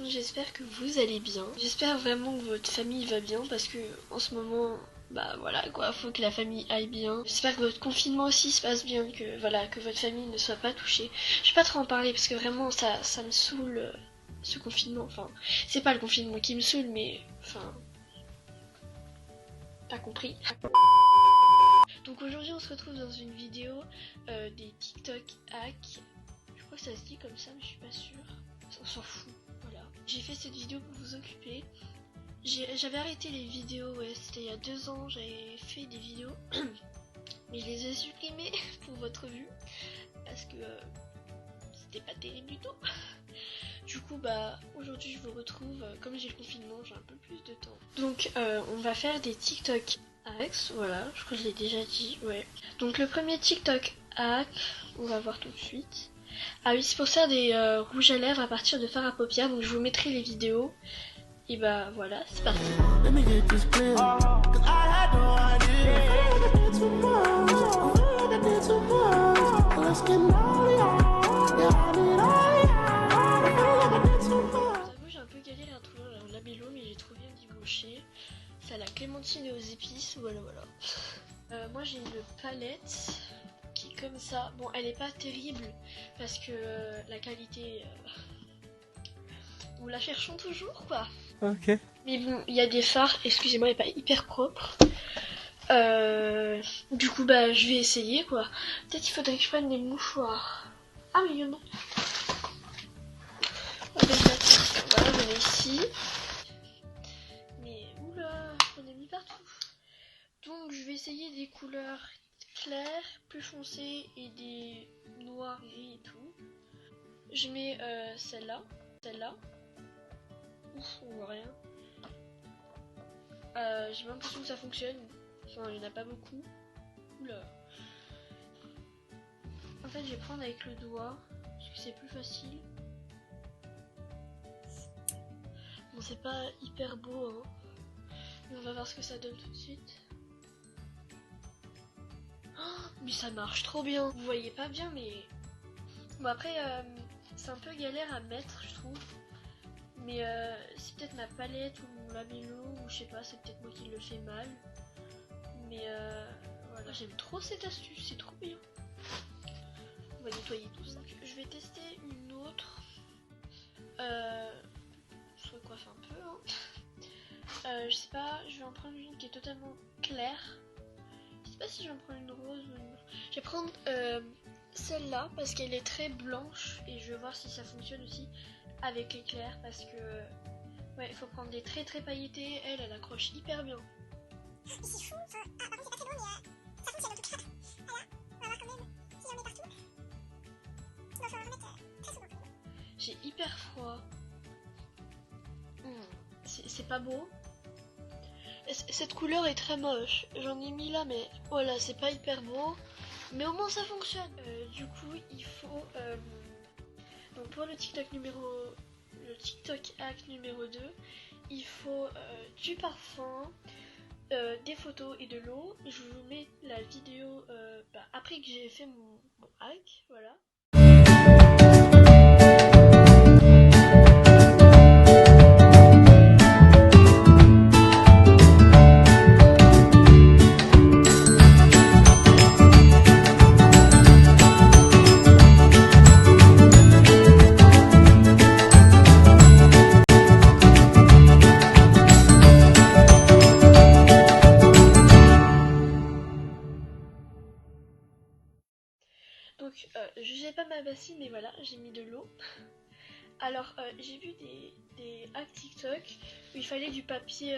j'espère que vous allez bien. J'espère vraiment que votre famille va bien parce que en ce moment, bah voilà quoi, faut que la famille aille bien. J'espère que votre confinement aussi se passe bien, que voilà, que votre famille ne soit pas touchée. Je vais pas trop en parler parce que vraiment ça me saoule ce confinement. Enfin, c'est pas le confinement qui me saoule, mais enfin, t'as compris. Donc aujourd'hui on se retrouve dans une vidéo des TikTok hacks. Je crois que ça se dit comme ça mais je suis pas sûre. On s'en fout, voilà. J'ai fait cette vidéo pour vous occuper. J'avais arrêté les vidéos, ouais, c'était il y a 2 ans, j'avais fait des vidéos. Mais je les ai supprimées pour votre vue. Parce que c'était pas terrible du tout. Du coup bah aujourd'hui je vous retrouve, comme j'ai le confinement j'ai un peu plus de temps. Donc on va faire des TikTok hacks, voilà, je crois que je l'ai déjà dit, ouais. Donc le premier TikTok hack, on va voir tout de suite. Ah oui, c'est pour faire des rouges à lèvres à partir de fard à paupières, donc je vous mettrai les vidéos. Et bah voilà, c'est parti. J'ai un peu galéré à trouver un labello, mais j'ai trouvé un débauché. C'est à la clémentine et aux épices, voilà. Moi j'ai une palette qui est comme ça. Bon, elle est pas terrible parce que la qualité, nous la cherchons toujours quoi. Ok. Mais bon, il y a des fards, excusez-moi, elle est pas hyper propre. Du coup bah je vais essayer quoi. Peut-être il faudrait que je prenne des mouchoirs. Ah mais il y en a. Voilà, j'en ai ici. Mais oula, j'en ai mis partout. Donc je vais essayer des couleurs claires, plus foncées et des noirs, gris et tout. Je mets celle-là. Ouf, on voit rien. J'ai l'impression que ça fonctionne. Enfin, il n'y en a pas beaucoup. Oula. En fait, je vais prendre avec le doigt parce que c'est plus facile. Bon, c'est pas hyper beau, hein. Mais on va voir ce que ça donne tout de suite. Oh, mais ça marche trop bien. Vous voyez pas bien, mais bon après, c'est un peu galère à mettre, je trouve. Mais c'est peut-être ma palette ou mon labello ou je sais pas, c'est peut-être moi qui le fais mal. Mais voilà, j'aime trop cette astuce, c'est trop bien. On va nettoyer tout ça. Je vais tester une autre. Je recoiffe un peu. Hein. Je sais pas, je vais en prendre une qui est totalement claire. Je sais pas si je vais en prendre une rose ou une... Je vais prendre celle-là parce qu'elle est très blanche et je vais voir si ça fonctionne aussi avec les clairs parce que ouais, il faut prendre des très pailletées. Elle accroche hyper bien. Mais c'est fou, enfin, par contre c'est pas très beau mais ça fonctionne en tout cas. Voilà, on va voir quand même si j'en mets partout. Bon, faut en remettre très souvent. J'ai hyper froid. C'est pas beau. Cette couleur est très moche. J'en ai mis là mais voilà, c'est pas hyper beau. Mais au moins ça fonctionne. Du coup il faut... donc pour le TikTok hack numéro 2, il faut du parfum, des photos et de l'eau. Je vous mets la vidéo après que j'ai fait mon hack, voilà. Donc jugez pas ma bassine mais voilà, j'ai mis de l'eau. Alors j'ai vu des hacks TikTok où il fallait du papier,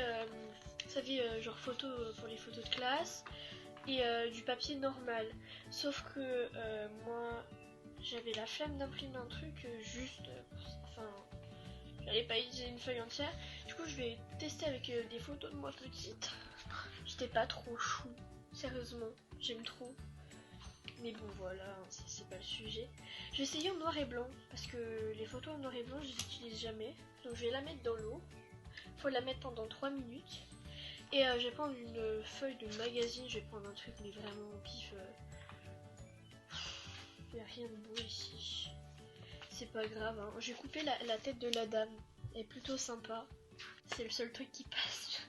vous savez, genre photo pour les photos de classe et du papier normal. Sauf que moi j'avais la flemme d'imprimer un truc juste, enfin j'allais pas utiliser une feuille entière. Du coup je vais tester avec des photos de moi petite. J'étais pas trop chou, sérieusement, j'aime trop. Mais bon voilà, c'est pas le sujet. Je vais essayer en noir et blanc parce que les photos en noir et blanc je les utilise jamais. Donc je vais la mettre dans l'eau. Faut la mettre pendant 3 minutes. Et je vais prendre une feuille de magazine. Je vais prendre un truc mais vraiment au pif. Il n'y a rien de beau ici. C'est pas grave. Hein. Je vais couper la tête de la dame. est plutôt sympa. C'est le seul truc qui passe.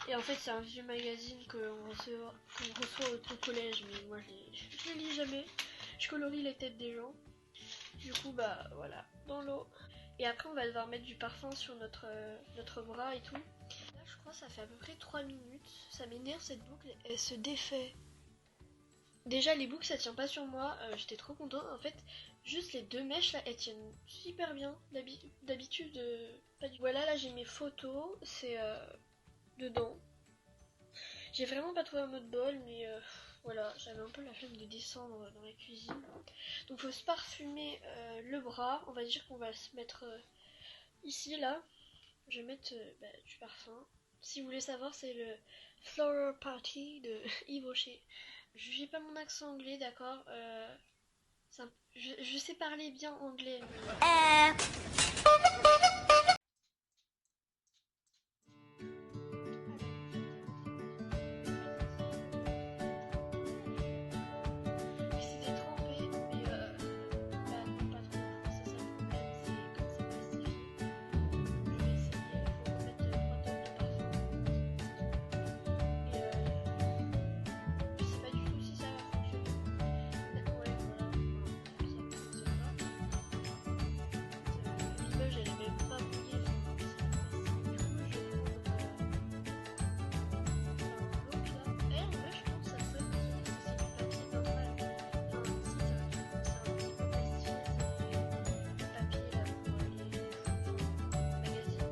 Et en fait c'est un vieux magazine qu'on reçoit au collège, mais moi je les lis jamais. Je colorie les têtes des gens. Du coup bah voilà, dans l'eau. Et après on va devoir mettre du parfum sur notre bras et tout. Là je crois que ça fait à peu près 3 minutes. Ça m'énerve cette boucle, elle se défait. Déjà les boucles ça tient pas sur moi, j'étais trop contente. En fait juste les deux mèches là elles tiennent super bien. D'habitude pas du... Voilà, là j'ai mes photos, c'est dedans. J'ai vraiment pas trouvé un mode bol, mais voilà, j'avais un peu la flemme de descendre dans la cuisine. Donc faut se parfumer le bras. On va dire qu'on va se mettre ici là. Je vais mettre du parfum. Si vous voulez savoir, c'est le Flower Party de Yves Rocher. Je fais pas mon accent anglais, d'accord, je sais parler bien anglais. Mais... C'était trempé, mais non, pas trop. C'est ça le problème, c'est comme c'est plastifié. Je vais essayer, il faut remettre 3 tonnes de parfum. Et je sais pas du tout si ça va fonctionner. Ouais, voilà, ça fonctionne pas. L'image elle est même pas mouillée, c'est du coup je vais prendre l'autre là. En vrai je pense que ça pourrait fonctionner si c'est du papier normal. Enfin si c'est un petit peu plastifié, c'est du papier là pour les magazines.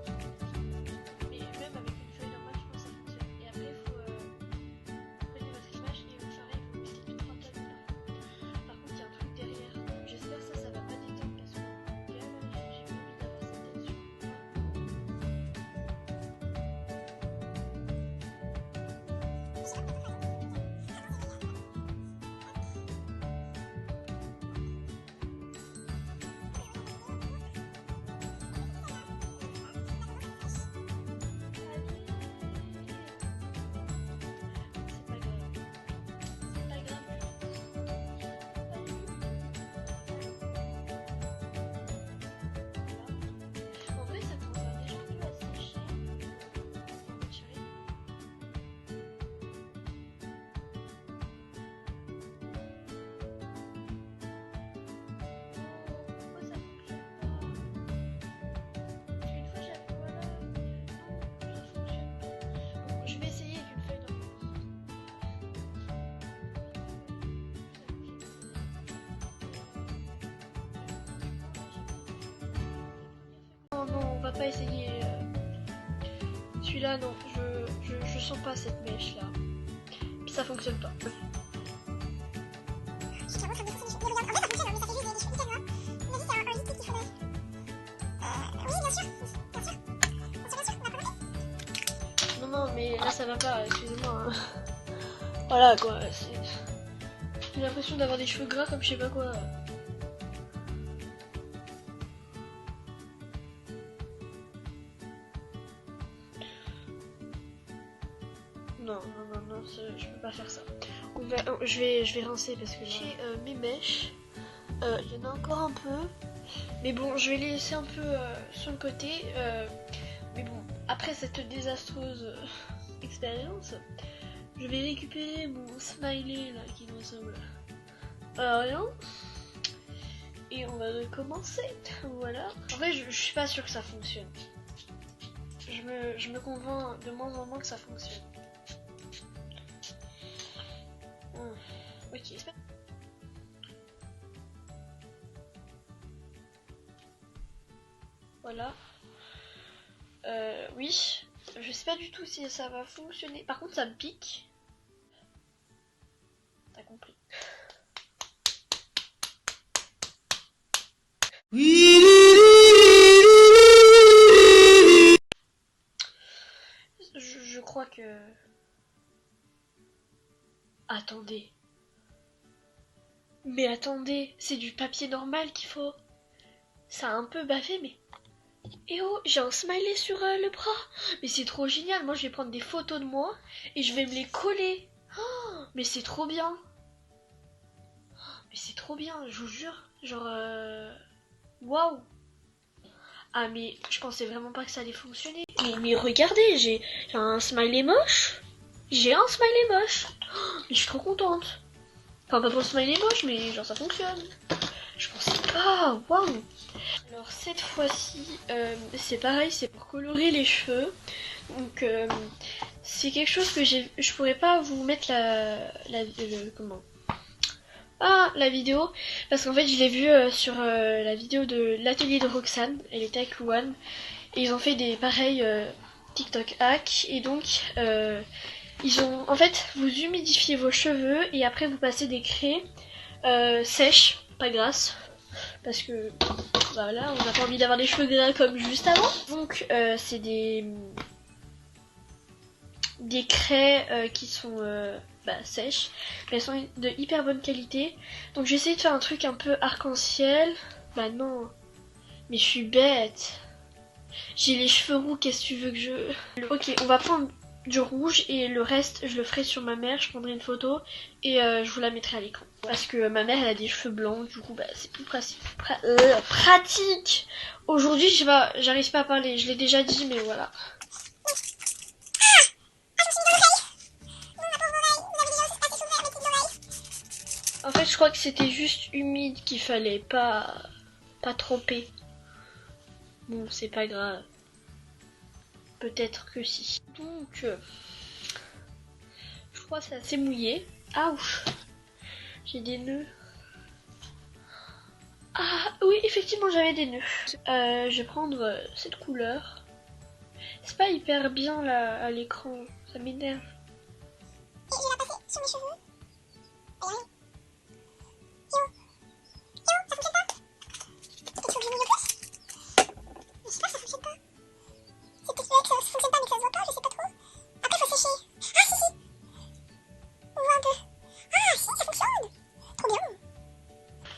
Mais même avec une feuille normale je pense que ça fonctionne. Et après il faut prenez votre image et pareil vous mettez 3 tonnes de parfum. Par contre il y a un truc derrière, j'espère que ça va pas détendre parce que j'ai pas envie d'avoir cette tête sur moi. C'est pas grave, c'est pas grave. En vrai ça commence à déjà un peu à sécher. On va tirer. Pourquoi ça fonctionne pas? Parce qu'une fois j'avais voilà. Non, ça fonctionne pas. Bon, je vais essayer avec une feuille normale. Non, non, on va pas essayer. Celui-là, non, je sens pas cette mèche là. Puis ça fonctionne pas. Non, non, mais là ça va pas, excusez-moi. Hein. Voilà quoi, j'ai l'impression d'avoir des cheveux gras comme je sais pas quoi. Non, non, non, non, je peux pas faire ça. Je vais rincer parce que j'ai mes mèches. Il y en a encore un peu. Mais bon, je vais les laisser un peu sur le côté. Mais bon, après cette désastreuse expérience, je vais récupérer mon smiley là qui ne ressemble à rien. Et on va recommencer. Voilà. En vrai, je suis pas sûre que ça fonctionne. Je me convainc de moins en moins que ça fonctionne. Ok, voilà. Oui. Je sais pas du tout si ça va fonctionner. Par contre, ça me pique. T'as compris. Je crois que... Attendez. Mais attendez, c'est du papier normal qu'il faut. Ça a un peu baffé, mais... Eh oh, j'ai un smiley sur le bras. Mais c'est trop génial, moi je vais prendre des photos de moi et je vais me les coller. Oh, mais c'est trop bien. Mais c'est trop bien, je vous jure. Genre... Waouh. Ah mais je pensais vraiment pas que ça allait fonctionner. Mais regardez, j'ai un smiley moche. J'ai un smiley moche. Oh, mais je suis trop contente. Enfin pas pour le smiley moche, mais genre ça fonctionne. Je pensais pas, waouh. Alors cette fois-ci, c'est pareil, c'est pour colorer les cheveux. Donc c'est quelque chose que je pourrais pas vous mettre la vidéo, parce qu'en fait je l'ai vu sur la vidéo de l'atelier de Roxane, elle était avec Louane, et ils ont fait des pareils TikTok hack, et donc ils ont, en fait, vous humidifiez vos cheveux et après vous passez des craies sèches, pas grasses, parce que voilà, on n'a pas envie d'avoir des cheveux gras comme juste avant. Donc c'est des craies qui sont sèches, mais elles sont de hyper bonne qualité. Donc j'ai essayé de faire un truc un peu arc-en-ciel. Bah non, mais je suis bête. J'ai les cheveux roux, qu'est-ce que tu veux que je... Ok, on va prendre du rouge et le reste je le ferai sur ma mère, je prendrai une photo et je vous la mettrai à l'écran. Parce que ma mère elle a des cheveux blancs, du coup c'est plus pratique. Aujourd'hui j'arrive pas à parler, je l'ai déjà dit mais voilà. En fait je crois que c'était juste humide qu'il fallait pas tremper. Bon c'est pas grave. Peut-être que si. Donc je crois que c'est assez mouillé. Ouch. J'ai des nœuds. Ah oui, effectivement j'avais des nœuds. Je vais prendre cette couleur. C'est pas hyper bien là à l'écran, ça m'énerve. Et je vais la passer sur mes cheveux. Regardez. Ça fonctionne pas? Peut-être qu'il faut que je mouille plus. Mais je sais pas, ça fonctionne pas. C'est peut-être que ça fonctionne pas mais que ça se voit pas, je sais pas trop. Après il faut sécher. Ah si si. On voit un peu. Ah si, ça fonctionne. Trop bien.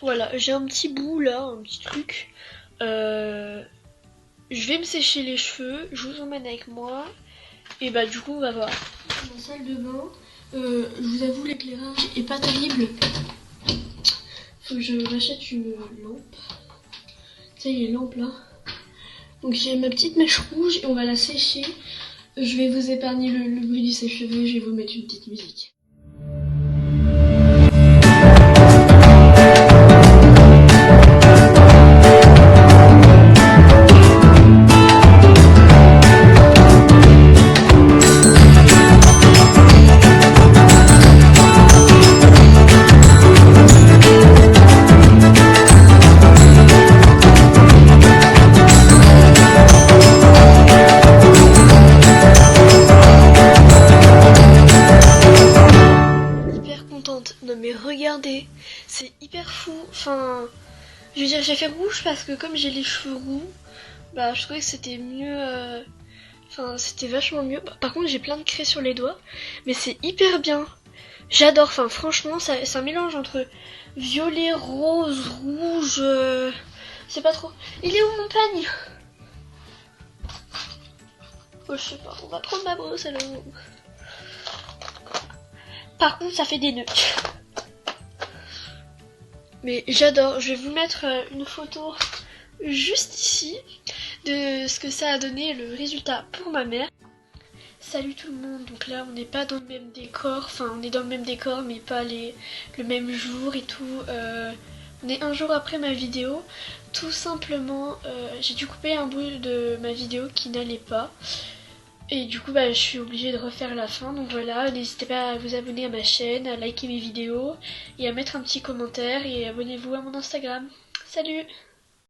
Voilà, j'ai un petit bout là, un petit truc. Je vais me sécher les cheveux, je vous emmène avec moi. Et bah du coup on va voir. Dans la salle de bain, je vous avoue l'éclairage est pas terrible. Faut que je rachète une lampe. Tu sais les lampes là. Donc j'ai ma petite mèche rouge et on va la sécher. Je vais vous épargner le bruit du sèche-cheveux, je vais vous mettre une petite musique. Non mais regardez, c'est hyper fou. Enfin, je veux dire, j'ai fait rouge parce que comme j'ai les cheveux roux, bah je trouvais que c'était mieux. Enfin, c'était vachement mieux. Par contre, j'ai plein de craie sur les doigts, mais c'est hyper bien. J'adore. Enfin, franchement, c'est un mélange entre violet, rose, rouge. C'est pas trop. Il est où mon peigne? Oh, je sais pas. On va prendre ma brosse alors. Par contre, ça fait des nœuds. Mais j'adore. Je vais vous mettre une photo juste ici de ce que ça a donné, le résultat pour ma mère. Salut tout le monde. Donc là, on n'est pas dans le même décor. Enfin, on est dans le même décor, mais pas le même jour et tout. On est un jour après ma vidéo. Tout simplement, j'ai dû couper un bout de ma vidéo qui n'allait pas. Et du coup je suis obligée de refaire la fin, donc voilà, n'hésitez pas à vous abonner à ma chaîne, à liker mes vidéos et à mettre un petit commentaire et abonnez-vous à mon Instagram. Salut!